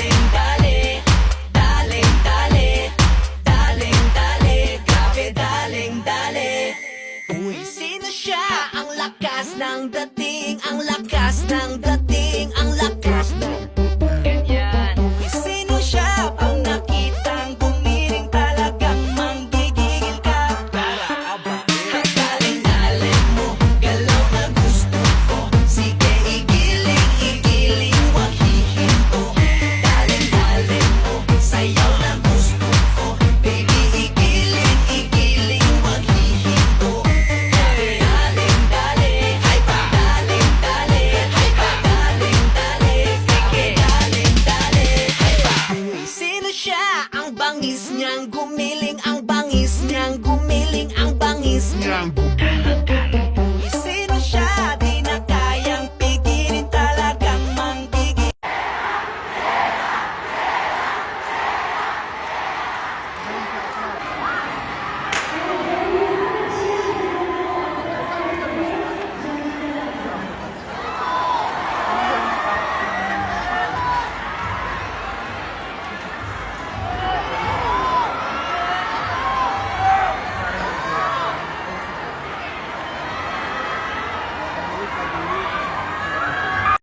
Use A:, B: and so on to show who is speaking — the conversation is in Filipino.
A: daling dali, daling dali, daling dali, grabe daling dali. Uy, sino siya? Ang lakas ng dating, ang lakas ng dating.